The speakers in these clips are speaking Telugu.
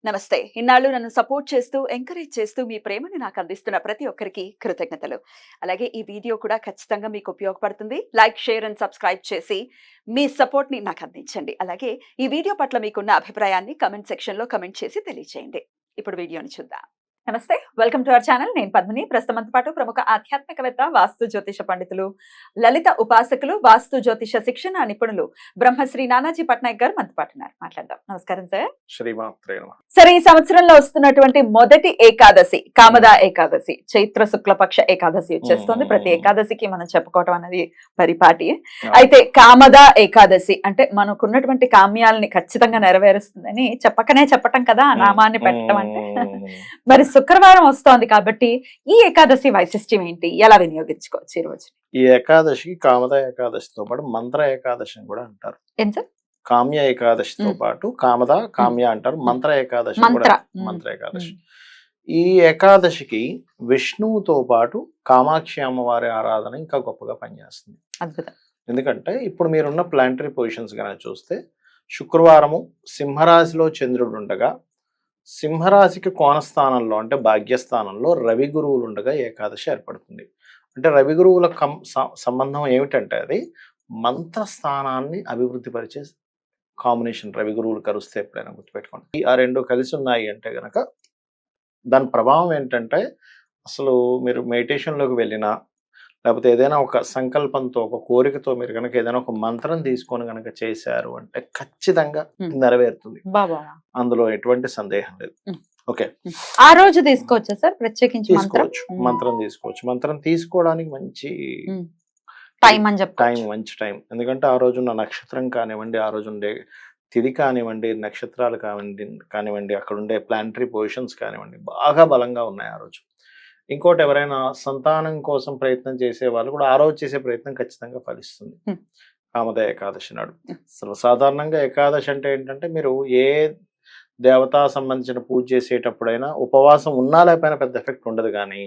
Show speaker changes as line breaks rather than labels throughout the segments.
నమస్తే. ఇన్నాళ్ళు నన్ను సపోర్ట్ చేస్తూ, ఎంకరేజ్ చేస్తూ మీ ప్రేమని నాకు అందిస్తున్న ప్రతి ఒక్కరికి కృతజ్ఞతలు. అలాగే ఈ వీడియో కూడా ఖచ్చితంగా మీకు ఉపయోగపడుతుంది. లైక్, షేర్ అండ్ సబ్స్క్రైబ్ చేసి మీ సపోర్ట్‌ని నాకు అందించండి. అలాగే ఈ వీడియో పట్ల మీకున్న అభిప్రాయాన్ని కామెంట్ సెక్షన్‌లో కామెంట్ చేసి తెలియజేయండి. ఇప్పుడు వీడియోని చూద్దాం. నమస్తే. Welcome to our channel. నేను పద్మిని. ప్రస్తుతంతో పాటు ప్రముఖ ఆధ్యాత్మికవేత్త, వాస్తు జ్యోతిష పండితులు, లలిత ఉపాసకులు, వాస్తు జ్యోతిష శిక్షణ నిపుణులు బ్రహ్మశ్రీ నానాజీ పట్నాయక్ గారు మనతో పాటు ఉన్నారు. మాట్లాడదాం. నమస్కారం సార్.
శ్రీమాత్రే నమః.
సరే, ఈ సంవత్సరంలో వస్తున్నటువంటి మొదటి ఏకాదశి కామదా ఏకాదశి, చైత్ర శుక్లపక్ష ఏకాదశి వచ్చేస్తుంది. ప్రతి ఏకాదశికి మనం చెప్పుకోవటం అనేది పరిపాటి. అయితే కామదా ఏకాదశి అంటే మనకున్నటువంటి కామ్యాలని ఖచ్చితంగా నెరవేరుస్తుందని చెప్పటం కదా ఆ నామాన్ని పెట్టడం అంటే. మరి శుక్రవారం వస్తోంది కాబట్టి ఈ ఏకాదశి వైశిష్ట్యం ఏంటి, ఎలా వినియోగించుకోవచ్చు ఈ రోజు?
ఈ ఏకాదశికి కామద ఏకాదశితో పాటు మంత్ర ఏకాదశి అని కూడా అంటారు.
ఏం సార్?
కామ్య ఏకాదశితో పాటు కామద కామ్య అంటారు, మంత్ర ఏకాదశి కూడా మంత్ర ఏకాదశి. ఈ ఏకాదశికి విష్ణువుతో పాటు కామాక్షి అమ్మవారి ఆరాధన ఇంకా గొప్పగా పనిచేస్తుంది.
అద్భుతం. ఎందుకంటే
ఇప్పుడు మీరున్న ప్లానటరీ పొజిషన్స్ కనుక చూస్తే, శుక్రవారము సింహరాశిలో చంద్రుడు ఉండగా, సింహరాశికి కోణస్థానంలో అంటే భాగ్యస్థానంలో రవి గురువులు ఉండగా ఏకాదశి ఏర్పడుతుంది. అంటే రవి గురువుల సంబంధం ఏమిటంటే అది మంత్రస్థానాన్ని అభివృద్ధి పరిచే కాంబినేషన్. రవి గురువులు కలుస్తే ఎప్పుడైనా గుర్తుపెట్టుకోండి. ఆ రెండు కలిసి ఉన్నాయి అంటే గనక దాని ప్రభావం ఏంటంటే, అసలు మీరు మెడిటేషన్లోకి వెళ్ళినా, లేకపోతే ఏదైనా ఒక సంకల్పంతో, ఒక కోరికతో మీరు కనుక ఏదైనా ఒక మంత్రం తీసుకొని కనుక చేశారు అంటే ఖచ్చితంగా నెరవేరుతుంది. అందులో ఎటువంటి సందేహం లేదు. ఓకే,
ఆ రోజు తీసుకోవచ్చా సార్? ప్రత్యేకించి
తీసుకోవచ్చు, మంత్రం తీసుకోవచ్చు. మంత్రం తీసుకోవడానికి మంచి
టైం అని చెప్పి
మంచి టైం. ఎందుకంటే ఆ రోజున్న నక్షత్రం కానివ్వండి, ఆ రోజు ఉండే తిథి కానివ్వండి, నక్షత్రాలు కానివ్వండి, అక్కడ ఉండే ప్లానటరీ పొజిషన్స్ కానివ్వండి, బాగా బలంగా ఉన్నాయి ఆ రోజు. ఇంకోటి, ఎవరైనా సంతానం కోసం ప్రయత్నం చేసే వాళ్ళు కూడా ఆ రోజు చేసే ప్రయత్నం ఖచ్చితంగా ఫలిస్తుంది కామద ఏకాదశి నాడు. సర్వసాధారణంగా ఏకాదశి అంటే ఏంటంటే, మీరు ఏ దేవతా సంబంధించిన పూజ చేసేటప్పుడైనా ఉపవాసం ఉన్నా లేకపోయినా పెద్ద ఎఫెక్ట్ ఉండదు, కానీ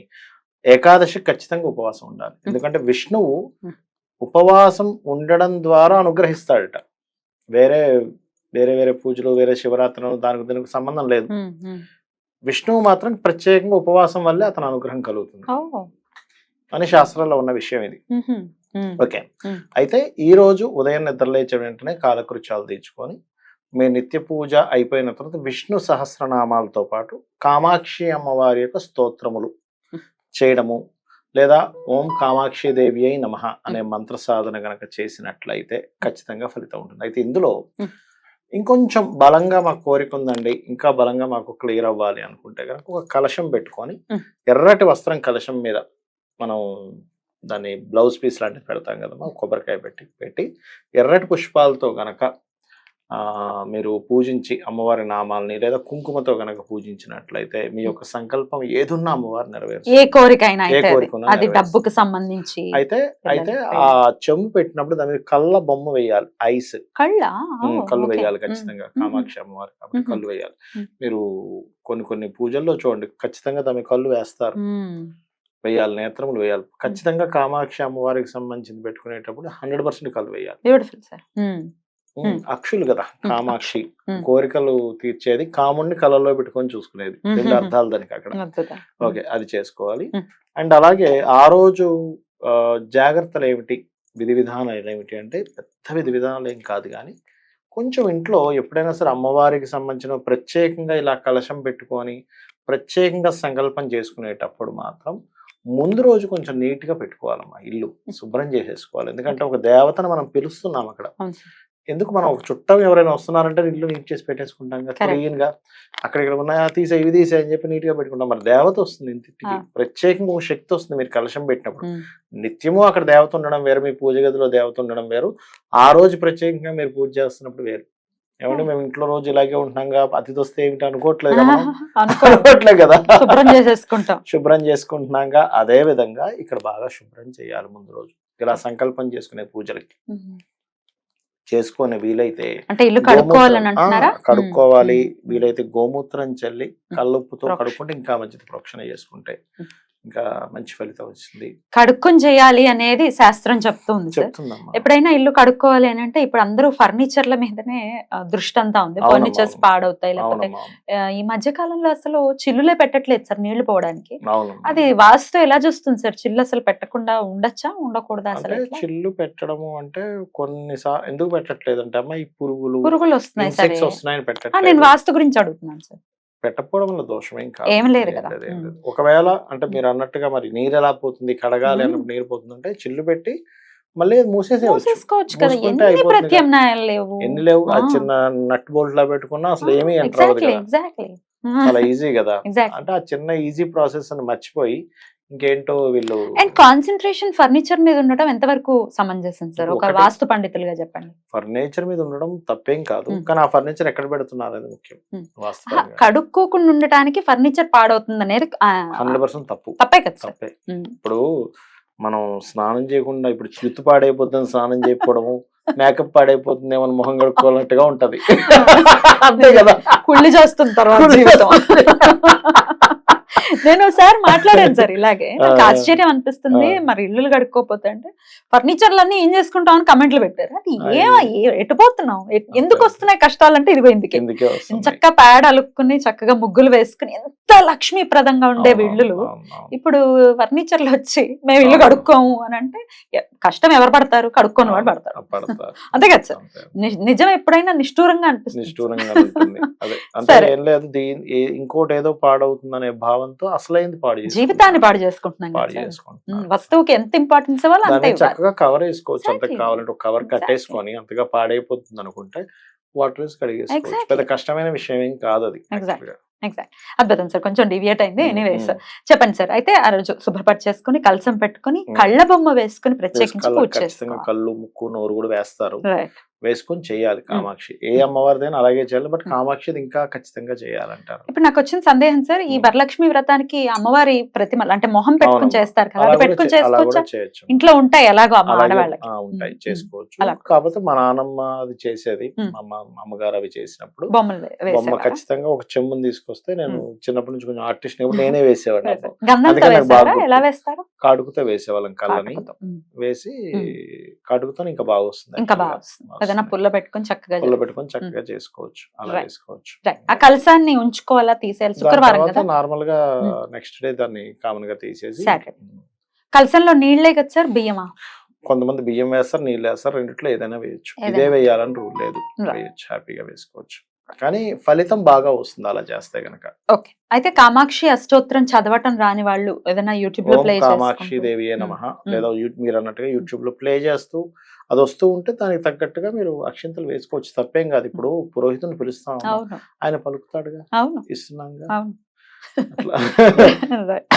ఏకాదశి ఖచ్చితంగా ఉపవాసం ఉండాలి. ఎందుకంటే విష్ణువు ఉపవాసం ఉండడం ద్వారా అనుగ్రహిస్తాడట. వేరే వేరే వేరే పూజలు, వేరే శివరాత్రులు, దీనికి సంబంధం లేదు. విష్ణువు మాత్రం ప్రత్యేకంగా ఉపవాసం వల్లే అతని అనుగ్రహం కలుగుతుంది అని శాస్త్రాల్లో ఉన్న విషయం ఇది. ఓకే, అయితే ఈ రోజు ఉదయం నిద్రలేచే వెంటనే కాలకృత్యాలు తీర్చుకొని మీ నిత్య పూజ అయిపోయిన తర్వాత విష్ణు సహస్రనామాలతో పాటు కామాక్షి అమ్మవారి యొక్క స్తోత్రములు చేయడము, లేదా ఓం కామాక్షి దేవి అయి నమః అనే మంత్ర సాధన గనక చేసినట్లయితే ఖచ్చితంగా ఫలితం ఉంటుంది. అయితే ఇందులో ఇంకొంచెం బలంగా మాకు కోరిక ఉందండి, ఇంకా బలంగా మాకు క్లియర్ అవ్వాలి అనుకుంటే కనుక ఒక కలశం పెట్టుకొని, ఎర్రటి వస్త్రం కలశం మీద మనం దాన్ని బ్లౌజ్ పీస్ లాంటివి పెడతాం కదా, కొబ్బరికాయ పెట్టి ఎర్రటి పుష్పాలతో గనక మీరు పూజించి అమ్మవారి నామాలని లేదా కుంకుమతో గనక పూజించినట్లయితే మీ యొక్క సంకల్పం ఏదున్నా అమ్మవారు నెరవేరుస్తుంది.
ఏ కోరికైనా, అది డబ్బుకు సంబంధించి.
అయితే ఆ చెంబు పెట్టినప్పుడు దాని మీద కళ్ళ బొమ్మ వేయాలి, ఐస్ కళ్ళు వేయాలి ఖచ్చితంగా. కామాక్షి అమ్మవారి కాబట్టి కళ్ళు వేయాలి. మీరు కొన్ని పూజల్లో చూడండి, ఖచ్చితంగా దాని కళ్ళు వేస్తారు, వేయాలి, నేత్రములు వేయాలి. ఖచ్చితంగా కామాక్షి అమ్మవారికి సంబంధించి పెట్టుకునేటప్పుడు 100% కళ్ళు వేయాలి. అక్షులు కదా కామాక్షి, కోరికలు తీర్చేది, కాముడిని కళ్ళల్లో పెట్టుకొని చూసుకునేది, రెండు అర్థాలు దానికి అక్కడ. ఓకే, అది చేసుకోవాలి. అండ్ అలాగే ఆ రోజు జాగ్రత్తలు ఏమిటి, విధి విధానాలు ఏమిటి అంటే, పెద్ద విధి విధానాలు ఏం కాదు, కానీ కొంచెం ఇంట్లో ఎప్పుడైనా సరే అమ్మవారికి సంబంధించిన ప్రత్యేకంగా ఇలా కలశం పెట్టుకొని ప్రత్యేకంగా సంకల్పం చేసుకునేటప్పుడు మాత్రం ముందు రోజు కొంచెం నీట్ గా పెట్టుకోవాలమ్మా, ఇల్లు శుభ్రం చేసేసుకోవాలి. ఎందుకంటే ఒక దేవతను మనం పిలుస్తున్నాం అక్కడ. ఎందుకు, మనం ఒక చుట్టం ఎవరైనా వస్తున్నారంటే ఇల్లు నీట్ చేసి పెట్టేసుకుంటాం కదా, క్లీన్ గా. అక్కడ ఇక్కడ ఉన్నాయా తీసే, ఇవి తీసే అని చెప్పి నీట్ గా పెట్టుకుంటాం. మరి దేవత వస్తుంది ఇంటికి, ప్రత్యేకంగా ఒక శక్తి వస్తుంది మీరు కలశం పెట్టినప్పుడు. నిత్యము అక్కడ దేవత ఉండడం వేరు, మీ పూజ గదిలో దేవత ఉండడం వేరు, ఆ రోజు ప్రత్యేకంగా మీరు పూజ చేస్తున్నప్పుడు వేరు. ఏమంటే మేము ఇంట్లో రోజు ఇలాగే ఉంటున్నాం, అతిథి వస్తే ఏమిటి అనుకోవట్లేదు కదా, శుభ్రం చేసుకుంటున్నాం. అదే విధంగా ఇక్కడ బాగా శుభ్రం చేయాలి ముందు రోజు, ఇలా సంకల్పం చేసుకునే పూజలకి. చేసుకునే వీలైతే కడుక్కోవాలి, వీలైతే గోమూత్రం చల్లి కళ్ళుప్పుతో కడుక్కుంటే ఇంకా మంచిది, ప్రోక్షణ చేసుకుంటే. ఇంకా మంచి ఫలితం వచ్చింది.
కడుక్కొని చేయాలి అనేది శాస్త్రం చెప్తుంది సార్.
చెప్తుందమ్మా.
ఎప్పుడైనా ఇల్లు కడుక్కోవాలి అని అంటే ఇప్పుడు అందరూ ఫర్నిచర్ల మీదనే దృష్టి అంతా ఉంది.
అవునమ్మా,
ఫర్నిచర్స్
అవును.
పాడవుతాయి, లేకపోతే
అవునమ్మా,
ఈ మధ్య కాలంలో అసలు చిల్లులే పెట్టట్లేదు సార్ నీళ్లు పోవడానికి.
అవునమ్మా.
అది వాస్తు ఎలా చూస్తుంది సార్? చిల్లు అసలు పెట్టకుండా ఉండొచ్చా, ఉండకూడదా అసలు?
అంటే
ఎట్లా?
చిల్లు పెట్టడము అంటే కొన్నిసార్లు ఎందుకు పెట్టట్లేదంటే అమ్మా ఈ పురుగులు
పురుగులు వస్తున్నాయి సరే.
ఇన్సెక్ట్స్ వస్తున్నాయని
నేను
పెట్టట్లేదు.
వాస్తు గురించి అడుగుతున్నాను సార్.
పెట్టకపోవడం వల్ల దోషం ఏం కాదు.
ఏం లేదు కదా.
ఏం లేదు. ఒకవేళ అంటే మీరు అన్నట్టుగా మరి నీరు ఎలా పోతుంది, కడగాలి
మ్మ్.
అన్నప్పుడు నీరు పోతుందంటే చిల్లు పెట్టి మళ్ళీ అది మూసేసేయచ్చు.
మూసేసుకోవచ్చు కదా,
మూసుకుంటే
ఎన్ని
అయిపోతుంది కదా.
ప్రత్యామ్నాయాలు లేవు.
ఎన్ని లేవు, ఆ చిన్న నట్ బోల్ట్ లా పెట్టుకున్నా అసలు ఏమీ ఎంటర్ అవ్వదు
ఎగ్జాక్ట్లీ
కదా.
ఎగ్జాక్ట్లీ
చాలా ఈజీ కదా.
ఎగ్జాక్ట్లీ.
అంటే ఆ చిన్న ఈజీ ప్రాసెస్ అని మర్చిపోయి ఇంకేంటో వీళ్ళు
అండ్ కాన్సన్ట్రేషన్ ఫర్నిచర్ మీద ఉండటం ఎంతవరకు సమంజసం సార్? ఒక
ఒకటి-
వాస్తు పండితులుగా చెప్పండి.
ఫర్నిచర్ మీద ఉండడం తప్పేం కాదు,
మ్మ్.
కానీ ఆ ఫర్నిచర్ ఎక్కడ పెడుతున్నారు అది ముఖ్యం.
మ్మ్.
వాస్తవంగా
కడుక్కోకుండా ఉండటానికి ఫర్నిచర్ పాడవుతుంది అనేది
100% తప్పు.
తప్పే కదా సార్.
తప్పే. ఇప్పుడు మనం స్నానం చేయకుండా ఇప్పుడు జుట్టు పాడైపోతుంది స్నానం చేయకపోవడము, మేకప్ పాడైపోతుంది ఏమన్నా మొహం కడుక్కోవాలన్నట్టుగా ఉంటది. అంతే కదా.
కుళ్ళి చేస్తుంది తర్వాత
కుళ్ళి
జీవితం. నేను ఒకసారి మాట్లాడాను సార్ ఇలాగే, నాకు
ఆ.
ఆశ్చర్యం అనిపిస్తుంది.
ఆ.
మరి ఇల్లులు కడుక్కోపోతే అంటే ఫర్నిచర్లన్నీ ఏం చేసుకుంటాం అని కమెంట్లు పెట్టారు. అది ఎటు పోతున్నావు, ఎందుకు వస్తున్నాయి కష్టాలు అంటే ఇదిగో ఇందుకే.
ఎందుకే వస్తుంది.
చక్కగా ప్యాడ్ అలుక్కుని చక్కగా ముగ్గులు వేసుకుని ఎంత లక్ష్మీప్రదంగా ఉండే ఇల్లులు ఇప్పుడు ఫర్నిచర్లు వచ్చి మేము ఇల్లు కడుక్కోము అని అంటే కష్టం ఎవరు పడతారు? కడుక్కోని వాడు పడతారు. అంతే కదా సార్. నిజం ఎప్పుడైనా నిష్ఠూరంగా అనిపిస్తుంది.
నిష్ఠూరంగా ఉంటుంది. అదే అంటే
సరే.
ఏం లేదు, ఇంకోటి ఏదో పాడవుతుందనే భావంతో అసలైంది
జీవితాన్ని పాడు చేసుకుంటున్నాం కదా
పాడు
సార్.
చేసుకుంటున్నారు.
వస్తువుకి ఎంత ఇంపార్టెన్స్ ఇవ్వాలో అంతే
దాన్ని
ఇవ్వాలి.
చక్కగా కవర్ వేసుకోవచ్చు. అంత
Exactly.
కావాలంటే ఒక కవర్
Exactly.
కట్టేసుకొని అంతగా పాడైపోతుంది అనుకుంటే వాటర్ వేసి కడిగేసుకోవచ్చు.
Exactly.
పెద్ద కష్టమైన విషయం ఏం కాదు అది.
Exactly.
actually గా.
ఎగ్జాక్ట్. అద్భుతం సార్, కొంచెం డివియేట్ అయింది. ఎనీవేస్
మ్మ్.
చెప్పండి సార్. అయితే ఆ రోజు శుభ్రపరిచేసుకుని కలసం పెట్టుకుని
మ్మ్.
కళ్ళ బొమ్మ వేసుకుని ప్రత్యేకించి పూజ
ఖచ్చితంగా
చేసుకోవాలి.
కళ్ళు, ముక్కు, నోరు కూడా వేస్తారు.
రైట్.
వేసుకొని చేయాలి కామాక్షి. ఏ అమ్మవారిదైనా అలాగే చేయాలి, బట్ కామాక్షిది ఇంకా ఖచ్చితంగా చేయాలంటారు.
ఇప్పుడు నాకు వచ్చిన సందేహం సార్, ఈ
మ్మ్.
వరలక్ష్మి వ్రతానికి అమ్మవారి ప్రతిమలు అంటే మొహం పెట్టుకుని
అవునమ్మా.
చేస్తారు కదా,
అలా
అది
కూడా
పెట్టుకుని
అలా
చేసుకోవచ్చా?
కూడా చేయొచ్చు.
ఇంట్లో ఉంటాయి ఎలాగో అమ్మ
అలాగే
ఆడవాళ్ళకి.
ఉంటాయి,
మ్మ్.
చేసుకోవచ్చు.
అలా.
కాకపోతే మా నాన్నమ్మ అది చేసేది,
మ్మ్.
మా అమ్మగారు అవి చేసినప్పుడు
బొమ్మలు
బొమ్మ
వేసేవారా?
ఖచ్చితంగా ఒక చెంబుని తీసుకొస్తే నేను చిన్నప్పటి నుంచి కొంచెం ఆర్టిస్ట్ నేనే వేసేవాడిని. అప్పుడు
గంధంతో
అందుకే నాకు
వేసారా?
బాగా
ఎలా
గుర్తు.
వేస్తారు?
కాటుకుతో వేసేవాళ్ళం కళ్ళని
కాటుకతో. మ్మ్.
వేసి
మ్మ్.
కాటుకుతో ఇంకా బాగా వస్తుంది.
ఇంకా బాగా వస్తుంది. ఏదైనా పుల్ల పెట్టుకొని చక్కగా
పుల్ల పెట్టుకొని చక్కగా చేసుకోవచ్చు. అలా
Right.
వేసుకోవచ్చు.
Right. ఆ కలసాన్ని ఉంచుకోవాలా, తీసేయాలి?
దాని
శుక్రవారం
తర్వాత
కదా,
నార్మల్ గా
మ్మ్.
నెక్స్ట్ డే దాన్ని కామన్ గా తీసేసి
Saturday. కలసంలో నీళ్లే కదా సార్, బియ్యమా?
కొంతమంది బియ్యం వేస్తారు, నీళ్ళు వేస్తారు, రెండిట్లో ఏదైనా వేయొచ్చు.
ఏదైనా.
ఇదే వేయాలని రూల్ లేదు,
Right.
వేయొచ్చు, హ్యాపీగా వేసుకోవచ్చు. కానీ ఫలితం బాగా వస్తుంది అలా చేస్తే గనక.
ఓకే. అయితే కామాక్షి అష్టోత్తరం చదవటం రాని వాళ్ళు ఏదైనా యూట్యూబ్ లో
ఓం
ప్లే
కామాక్షి దేవియే నమః
మ్మ్.
లేదా మీరు అన్నట్టుగా యూట్యూబ్ లో ప్లే చేస్తూ అది వస్తూ ఉంటే దానికి తగ్గట్టుగా మీరు అక్షింతలు వేసుకోవచ్చు. తప్పేం కాదు. ఇప్పుడు పురోహితుని పిలుస్తాం,
అవును
ఆయన పలుకుతాడుగా,
అవును
ఇస్తున్నాంగా.
అవును.
అట్లా
Right.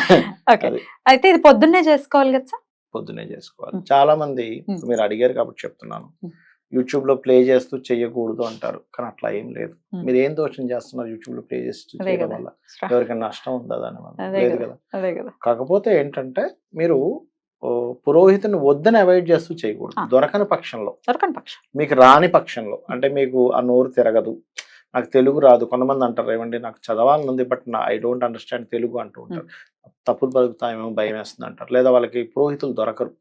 ఓకే.
అది
అయితే ఇది పొద్దున్నే చేసుకోవాలి కదా సార్?
పొద్దునే చేసుకోవాలి.
మ్మ్.
చాలా మంది
మ్మ్.
మీరు అడిగారు కాబట్టి చెప్తున్నాను,
మ్మ్.
యూట్యూబ్ లో ప్లే చేస్తూ చెయ్యకూడదు అంటారు, కానీ అట్లా ఏం లేదు.
మ్మ్.
మీరు ఏం దోషం చేస్తున్నారు యూట్యూబ్ లో ప్లే చేస్తూ
అదే
చేయడం
కదా.
వల్ల? ఎవరికైనా నష్టం ఉందా దాని వల్ల?
అదే
లేదు
కదా.
కదా.
అదే కదా.
కాకపోతే ఏంటంటే మీరు పురోహితుని వద్దని అవాయిడ్ చేస్తూ చేయకూడదు. దొరకని పక్షంలో,
దొరకని పక్షం.
మీకు రాని పక్షంలో, అంటే మీకు ఆ నోరు తిరగదు, నాకు తెలుగు రాదు. కొంతమంది అంటారు ఏమండి నాకు చదవాలని ఉంది but I don't understand Telugu అంటూ ఉంటారు. తప్పులు పలుకుతాయేమో భయం వేస్తుంది అంటారు, లేదా వాళ్ళకి పురోహితులు దొరకరు.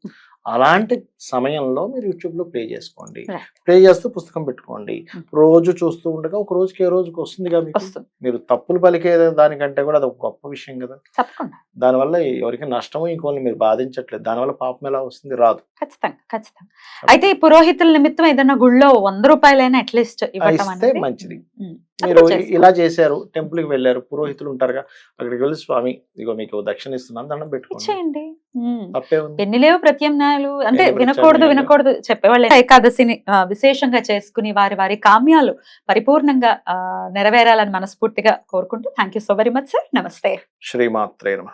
అలాంటి సమయంలో మీరు యూట్యూబ్ లో ప్లే చేసుకోండి.
Right.
ప్లే చేస్తూ పుస్తకం పెట్టుకోండి. రోజు చూస్తూ ఉండగా ఒక రోజుకి ఏ రోజుకి వస్తుందిగా మీకు.
వస్తుంది
మీరు తప్పులు పలికే దానికంటే కూడా అది ఒక గొప్ప విషయం కదా.
తప్పకుండా.
దానివల్ల ఎవరికి నష్టము, ఇంకోళ్ళని మీరు బాధించట్లేదు. దానివల్ల పాపం ఎలా వస్తుంది? రాదు.
ఖచ్చితంగా ఖచ్చితంగా. అయితే ఈ పురోహితుల నిమిత్తం ఏదైనా గుళ్ళో 100 రూపాయలైనా అట్లీస్ట్ ఇవ్వటం
ఇస్తే
అనేది
మంచిది.
మ్మ్.
మీరు
అప్పుడు చేసుకో.
ఇలా చేశారు, టెంపుల్ కి వెళ్ళారు, పురోహితులు ఉంటారుగా, అక్కడికి వెళ్ళి స్వామి ఇగో మీకు దక్షిణ ఇస్తున్నాను, దండం పెట్టుకోండి,
ఇచ్చేయండి. మ్మ్.
తప్పే ఉంది.
ఎన్ని లేవు ప్రత్యామ్నాయాలు అంటే
ఎన్ని
వినకూడదు
ప్రత్యామ్నాయాలు?
వినకూడదు చెప్పేవాళ్ళు. ఏకాదశిని విశేషంగా చేసుకుని వారి వారి కామ్యాలు పరిపూర్ణంగా నెరవేరాలని మనస్ఫూర్తిగా కోరుకుంటూ thank you so very much sir. నమస్తే.
శ్రీమాత్రే నమః.